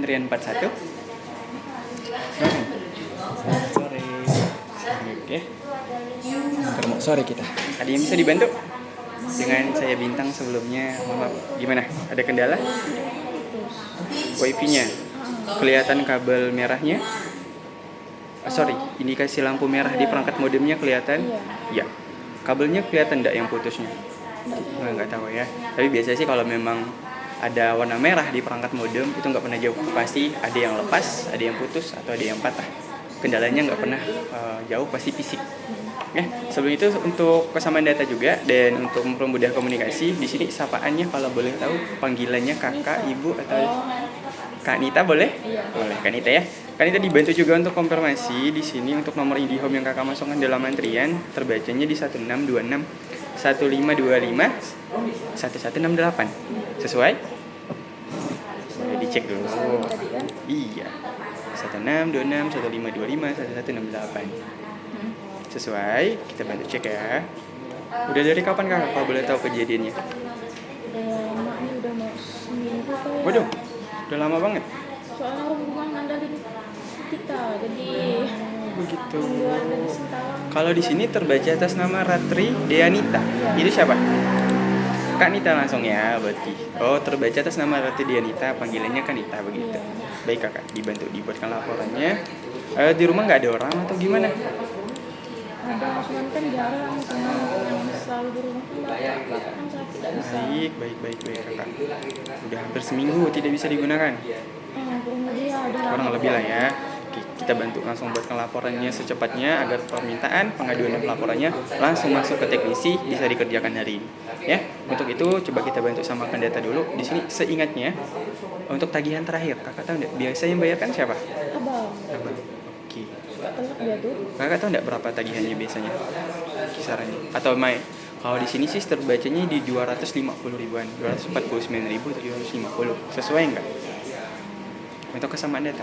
antrian 41. Selamat sore. Oke. Terima sore kita. Ada yang bisa dibantu? Dengan saya Bintang sebelumnya. Maaf, gimana? Ada kendala? Wifi-nya. Kelihatan kabel merahnya? Indikasi lampu merah di perangkat modemnya kelihatan? Iya. Kabelnya kelihatan enggak yang putusnya? Nggak tahu ya. Tapi biasanya sih kalau memang ada warna merah di perangkat modem itu nggak pernah jauh. Pasti ada yang lepas, ada yang putus, atau ada yang patah. Kendalanya nggak pernah jauh, pasti fisik. Ya, sebelum itu untuk kesamaan data juga dan untuk mempermudah komunikasi di sini sapaannya kalau boleh tahu panggilannya kakak, ibu atau Kak Nita boleh? Boleh Kak Nita ya. Kak Nita dibantu juga untuk konfirmasi di sini untuk nomor IndiHome yang kakak masukkan dalam antrian terbacanya di 1626 1525 1168. Sesuai? Boleh dicek dulu. Iya. 1626 1525 1168. Sesuai, kita bantu cek ya. Udah dari kapan kakak kalau boleh tahu kejadiannya? Udah mau seminggu kayak. Waduh, udah lama banget. Soalnya rumah ngandalin kita, jadi Begitu. dari Sintawang. Kalau di sini terbaca atas nama Ratri Deanita. Itu siapa? Kak Nita langsung ya berarti. Oh, terbaca atas nama Ratri Deanita, panggilannya Kak Nita begitu. Baik kakak, dibantu dibuatkan laporannya. Di rumah nggak ada orang atau gimana? Ada, cuman kan jarang sama yang selalu di rumah kan bapak kan sakit, tidak bisa. Baik kakak. Udah hampir seminggu tidak bisa digunakan. Kurang lebih Lah ya. Oke, kita bantu langsung buatkan laporannya secepatnya agar permintaan pengaduan dan pelaporannya langsung masuk ke teknisi bisa dikerjakan hari ini. Ya, untuk itu coba kita bantu samakan data dulu. Di sini seingatnya untuk tagihan terakhir, kakak tahu nggak? Biasanya yang bayarkan siapa? Abang. Oke. Suka telat dia tuh. Kakak tahu nggak berapa tagihannya biasanya? Kisarannya. Atau kalau di sini sih terbacanya di 250 ribuan, 249.750. Sesuai nggak? Untuk kesamaan data.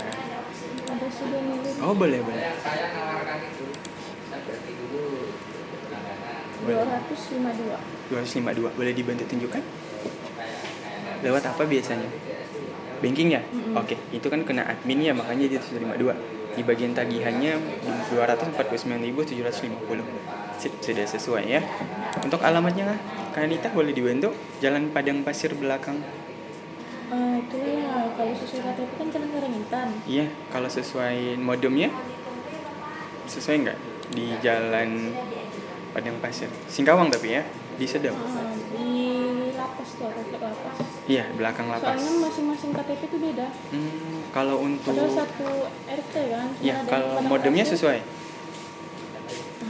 Ada sudah minggu. Oh, boleh. 252. 252. Boleh dibantu tunjukkan? Lewat apa biasanya? Banking ya? Oke, itu kan kena admin ya, makanya dia 252. Di bagian tagihannya 249.750. Sudah sesuai ya. Untuk alamatnya Kak Anita boleh dibantu? Jalan Padang Pasir belakang. Itu ya, kalau sesuai KTP kan Jalan Karangintan. Iya, kalau sesuai modemnya sesuai nggak? Di Jalan Padang Pasir. Singkawang tapi ya, di Sedap. Di lapas tuh, komplek lapas. Iya, belakang lapas. Soalnya masing-masing KTP itu beda. Kalau untuk Ada satu RT kan. Iya, kalau modemnya sesuai.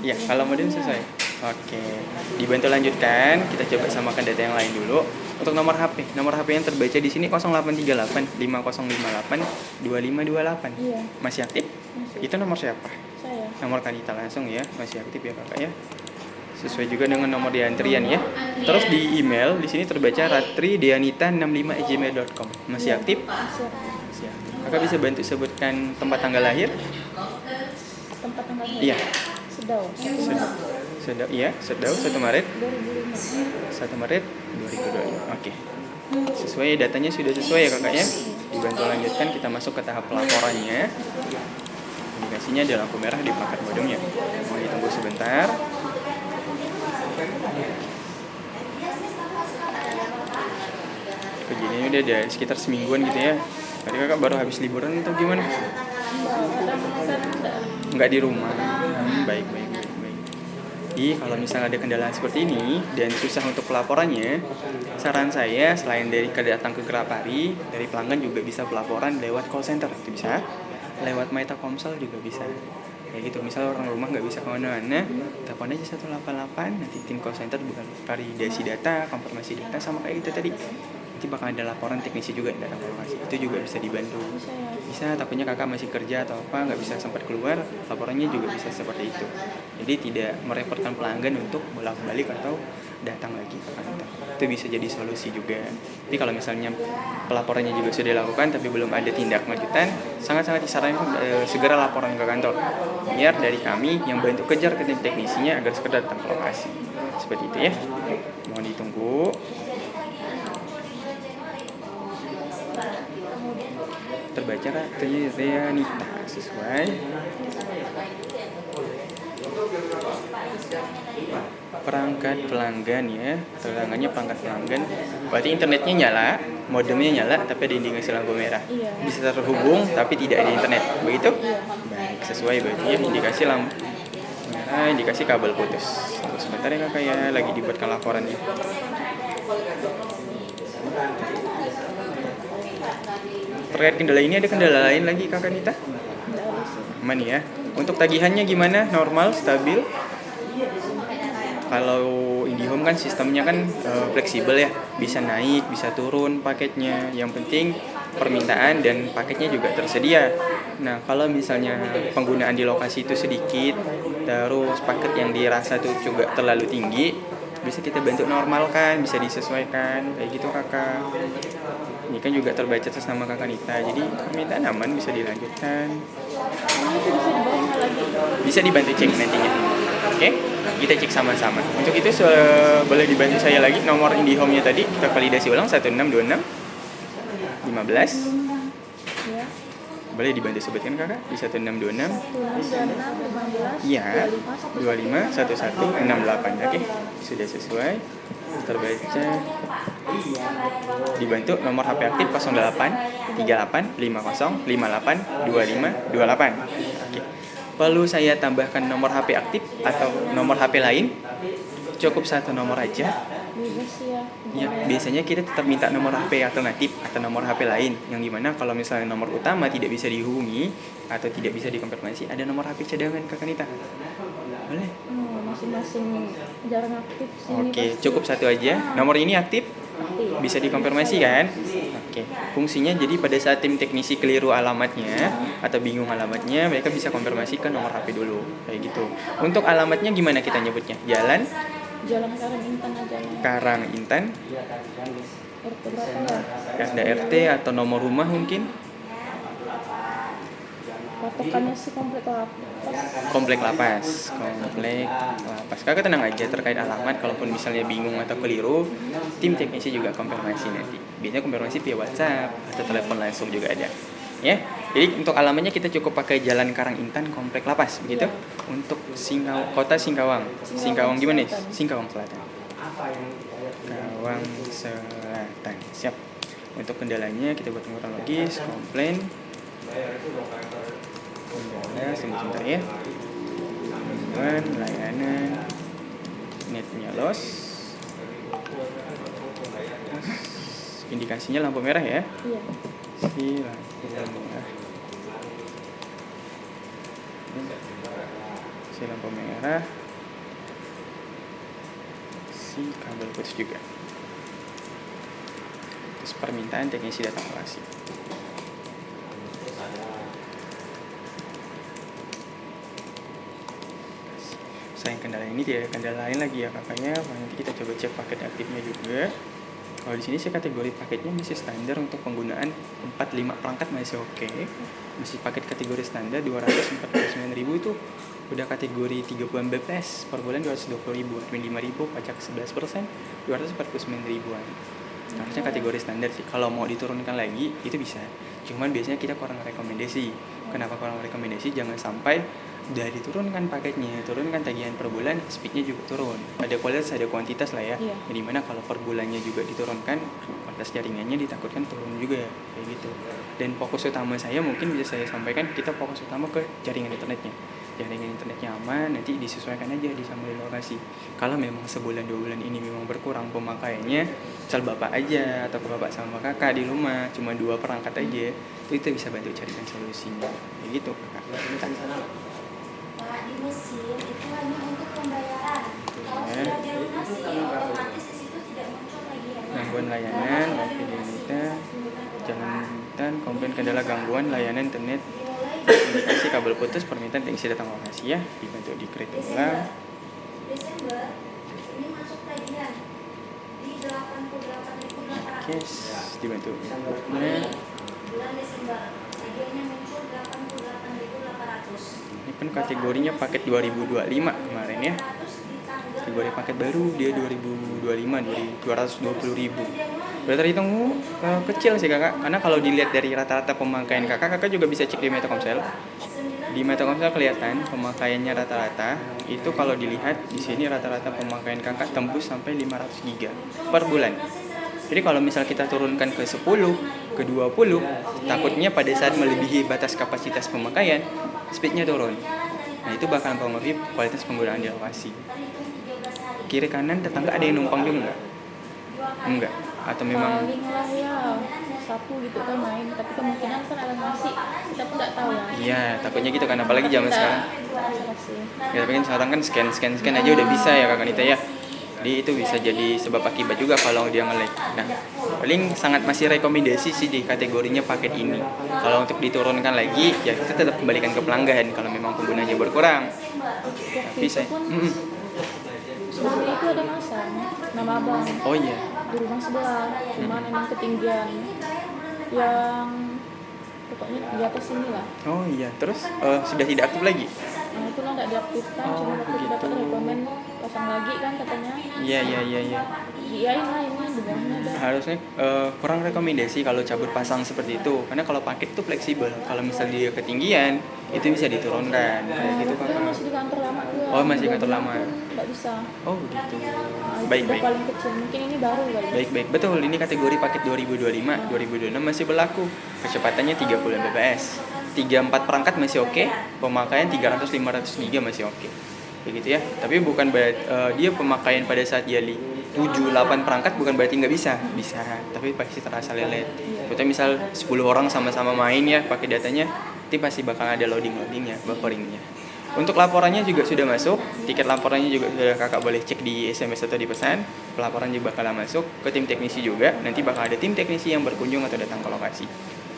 Iya, kalau modem sesuai. Oke, dibantu lanjutkan. Kita coba samakan data yang lain dulu. Untuk nomor HP yang terbaca di sini 0838 5058 2528. Iya. Masih aktif? Masih. Itu nomor siapa? Saya. Nomor Kanita langsung ya, masih aktif ya kakak ya. Sesuai juga dengan nomor di antrian ya. Terus di email di sini terbaca ratrideanita65@gmail.com. Masih aktif? Masih. Masih aktif. Kakak bisa bantu sebutkan tempat tanggal lahir? Tempat tanggal lahir. Iya. Sedau. Sedau 1 Maret 2005. 1 Maret 2025. Oke. Sesuai datanya sudah sesuai ya kakak ya. Dibantu lanjutkan, kita masuk ke tahap pelaporannya. Indikasinya ada lampu merah di perangkat modemnya. Mohon ditunggu sebentar. Kejadiannya udah ada sekitar semingguan gitu ya. Tadi kakak baru habis liburan atau gimana? Nggak di rumah. Baik. Kalau misalnya ada kendala seperti ini dan susah untuk pelaporannya, saran saya selain dari datang ke Grapari, dari pelanggan juga bisa pelaporan lewat call center. Itu bisa lewat My Telkomsel juga bisa. Kayak gitu, misal orang rumah nggak bisa kemana-mana, telepon aja 188, nanti tim call center bukan validasi data, konfirmasi data sama kayak gitu tadi. Nanti bakal ada laporan teknisi juga yang datang ke lokasi. Itu juga bisa dibantu. Bisa, takutnya kakak masih kerja atau apa, nggak bisa sempat keluar, laporannya juga bisa seperti itu. Jadi tidak merepotkan pelanggan untuk bolak-balik atau datang lagi ke kantor. Itu bisa jadi solusi juga. Tapi kalau misalnya pelaporannya juga sudah dilakukan tapi belum ada tindak lanjutan, sangat-sangat disarankan segera laporan ke kantor. Biar dari kami yang bantu kejar ke tim teknisinya agar segera datang ke lokasi. Seperti itu ya. Mohon ditunggu. terbaca Kak, ternyata Nita sesuai. Perangkat pelanggan ya, pelanggannya perangkat pelanggan. Berarti internetnya nyala, modemnya nyala, tapi ada indikasi lampu merah. Iya. Bisa terhubung tapi tidak ada internet, begitu? Baik, sesuai berarti ya, indikasi lampu merah, indikasi kabel putus. Tunggu sebentar ya Kakak ya, lagi dibuatkan laporannya. Terkait kendala ini ada kendala lain lagi Kakak Nita? Nggak ada sih. Aman ya. Untuk tagihannya gimana? Normal, stabil? Kalau IndiHome kan sistemnya kan fleksibel ya, bisa naik, bisa turun paketnya. Yang penting permintaan dan paketnya juga tersedia. Nah, kalau misalnya penggunaan di lokasi itu sedikit, terus paket yang dirasa tuh juga terlalu tinggi, bisa kita bantu normalkan, bisa disesuaikan, kayak gitu Kakak. Ini kan juga terbaca atas nama Kakak Nita, jadi permintaan aman, bisa dilanjutkan. Ini itu bisa dibawa nggak lagi? Bisa dibantu cek nantinya. Oke, kita cek sama-sama. Untuk itu boleh dibantu saya lagi nomor IndiHome-nya tadi kita validasi ulang 1626 15. Ya. Boleh dibantu sebutkan Kakak di 1626. 1626 15 Iya, 25 11 68. Oke, sudah sesuai. Terbaca. Dibantu nomor HP aktif 08 38 50 58 25 28. Oke. Perlu saya tambahkan nomor HP aktif atau nomor HP lain? Cukup satu nomor aja. Bebas ya. Ya, biasanya kita tetap minta nomor HP alternatif atau nomor HP lain, yang dimana kalau misalnya nomor utama tidak bisa dihubungi atau tidak bisa dikonfirmasi, ada nomor HP cadangan Kakak Nita. Boleh? Masing-masing jarang aktif sih. Oke, cukup satu aja. Nomor ini aktif? Aktif. Bisa dikonfirmasi kan? Oke. Fungsinya jadi pada saat tim teknisi keliru alamatnya atau bingung alamatnya, mereka bisa konfirmasi ke nomor HP dulu, kayak gitu. Untuk alamatnya gimana kita nyebutnya? Jalan Jalan Karang Intan aja lah. Karang Intan, RT berapa ya? ada RT atau nomor rumah mungkin? Patokannya sih komplek lapas. Komplek Lapas. Komplek Lapas. Kakak tenang aja terkait alamat, kalaupun misalnya bingung atau keliru, tim teknisi juga konfirmasi nanti. Biasanya konfirmasi via WhatsApp atau telepon langsung juga ada. Ya. Jadi untuk alamatnya kita cukup pakai Jalan Karang Intan Komplek Lapas, begitu. Untuk Kota Singkawang. Singkawang gimana nih? Singkawang Selatan. Singkawang Selatan. Siap. Untuk kendalanya kita buat kronologis, komplain. Kendala sebentar ya. Gangguan layanan netnya los. Indikasinya lampu merah ya. Iya. Si lampu merah. Si lampu merah. Si kabel putus juga. Terus permintaan teknisi datang lokasi. Selain kendala ini tidak ada kendala lain lagi ya kakaknya. Nanti kita coba cek paket aktifnya juga. Kalau di sini sih kategori paketnya masih standar untuk penggunaan 4-5 perangkat masih oke. Masih paket kategori standar 249.000 itu udah kategori 30 Mbps per bulan 220.000, admin 5.000, pajak 11%, 249.000-an. Harusnya kategori standar sih. Kalau mau diturunkan lagi itu bisa. Cuman biasanya kita kurang rekomendasi. Kenapa kurang rekomendasi? Jangan sampai udah diturunkan paketnya, turunkan tagihan per bulan, speednya juga turun. Ada kualitas, ada kuantitas lah ya. Iya. Jadi mana kalau per bulannya juga diturunkan, kualitas jaringannya ditakutkan turun juga, kayak gitu. Dan fokus utama saya mungkin bisa saya sampaikan, kita fokus utama ke jaringan internetnya. Jaringan internetnya aman, nanti disesuaikan aja di sama lokasi. Kalau memang sebulan 2 bulan ini memang berkurang pemakaiannya, misal bapak aja atau bapak sama kakak di rumah cuma 2 perangkat aja, itu kita bisa bantu carikan solusinya, kayak gitu kakak. Di mesin itu hanya untuk pembayaran. Kalau sudah dilunasi, otomatis di situ tidak muncul lagi ya. Gangguan layanan, oke kita jangan komplain kendala gangguan layanan internet, indikasi kabel putus, permintaan teknisi datang lokasi ya, dibantu di-create ulang. Desember ini masuk tagihan di 88.800. Oke, dibantu. Bulan Desember tagihannya muncul 88.800. Ini pun kategorinya paket 2025 kemarin ya. Kategori paket baru dia 2025 220.000. Udah terhitung kecil sih kakak, karena kalau dilihat dari rata-rata pemakaian kakak juga bisa cek di Meta Komsel. Di Meta Komsel kelihatan pemakaiannya rata-rata. Itu kalau dilihat di sini rata-rata pemakaian kakak tembus sampai 500 GB per bulan. Jadi kalau misal kita turunkan ke 10, ke 20, takutnya pada saat melebihi batas kapasitas pemakaian, speednya turun. Nah itu bakal mempengaruhi kualitas penggunaan di lokasi. Kiri kanan tetangga ada yang numpang juga nggak? Enggak. Atau memang paling lah ya satu gitu kan main, tapi kemungkinan kan ada masih kita pun nggak tahu ya. iya, takutnya gitu kan, apalagi zaman sekarang. Sih. Ya tapi kan sekarang kan scan aja udah bisa ya Kak Nita ya. Jadi itu bisa jadi sebab akibat juga kalau dia nge-lag. Nah, paling sangat masih rekomendasi sih di kategorinya paket ini. Kalau untuk diturunkan lagi, ya kita tetap kembalikan ke pelanggan kalau memang penggunanya berkurang. Tapi saya, Sebenarnya itu ada masang nama abang oh iya, di rumah sebelah, cuman emang ketinggian yang pokoknya di atas sini lah. oh iya. Terus sudah tidak aktif lagi? Nah itulah nggak diaktifkan, Oh, cuma waktu begitu. dapat rekomen pasang lagi kan katanya. Iya. Iyain lah ini di bawahnya ada. Harusnya kurang rekomendasi kalau cabut pasang seperti itu, karena kalau paket itu fleksibel. Kalau misal dia ketinggian itu bisa diturunkan kayak gitu Tapi Kakak. masih di kantor lama tuh. Oh, masih kantor lama. Nggak bisa. Oh begitu. Nah, itu Baik. udah paling kecil, mungkin ini baru kali. Baik, betul. Ini kategori paket 2025, 2026 masih berlaku. Kecepatannya 30 Mbps. 3-4 perangkat masih oke, pemakaian 300-500 GB masih oke. Begitu ya. Tapi bukan berarti dia pemakaian pada saat dia 7-8 perangkat bukan berarti nggak bisa. Bisa, tapi pasti terasa lelet. Contohnya misal 10 orang sama-sama main ya pakai datanya, nanti pasti bakal ada loadingnya, bufferingnya. Untuk laporannya juga sudah masuk, tiket laporannya juga sudah kakak boleh cek di SMS atau di pesan. Pelaporan juga bakal masuk ke tim teknisi juga. Nanti bakal ada tim teknisi yang berkunjung atau datang ke lokasi.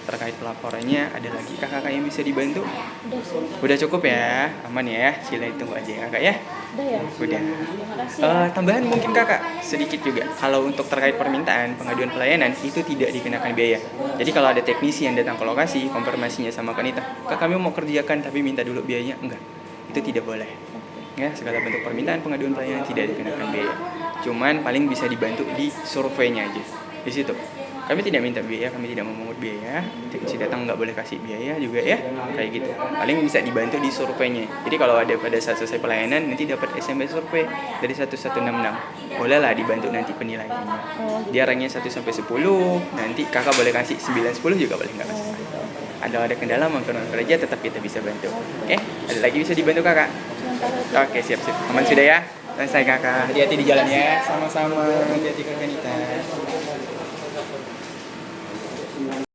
Terkait pelaporannya, ada lagi kakak yang bisa dibantu? Udah sih. Udah cukup ya, aman ya. Sila ditunggu aja ya kakak ya. Udah ya. Udah. Terima kasih ya. Tambahan mungkin kakak sedikit juga. Kalau untuk terkait permintaan pengaduan pelayanan itu tidak dikenakan biaya. Jadi kalau ada teknisi yang datang ke lokasi, konfirmasinya sama Kanita, kak kami mau kerjakan tapi minta dulu biayanya, enggak. Itu tidak boleh. Ya, segala bentuk permintaan pengaduan pelayanan tidak dikenakan biaya. Cuman paling bisa dibantu di surveinya aja. Di situ. Kami tidak minta biaya, kami tidak memungut biaya. Teknisi datang nggak boleh kasih biaya juga ya, kayak gitu. Paling bisa dibantu di surveinya. Jadi kalau ada pada saat selesai pelayanan, nanti dapat SMS survei dari 1166. Bolehlah dibantu nanti penilaiannya. Dia ranknya 1 sampai 10, nanti kakak boleh kasih 9, 10 juga boleh nggak masalah. Ada kendala mampir kerja tetap kita bisa bantu. Oke, ada lagi bisa dibantu kakak? Oke, siap. Aman sudah ya? Selesai kakak. Hati-hati di jalan ya. Sama-sama. Hati-hati kakak Nita.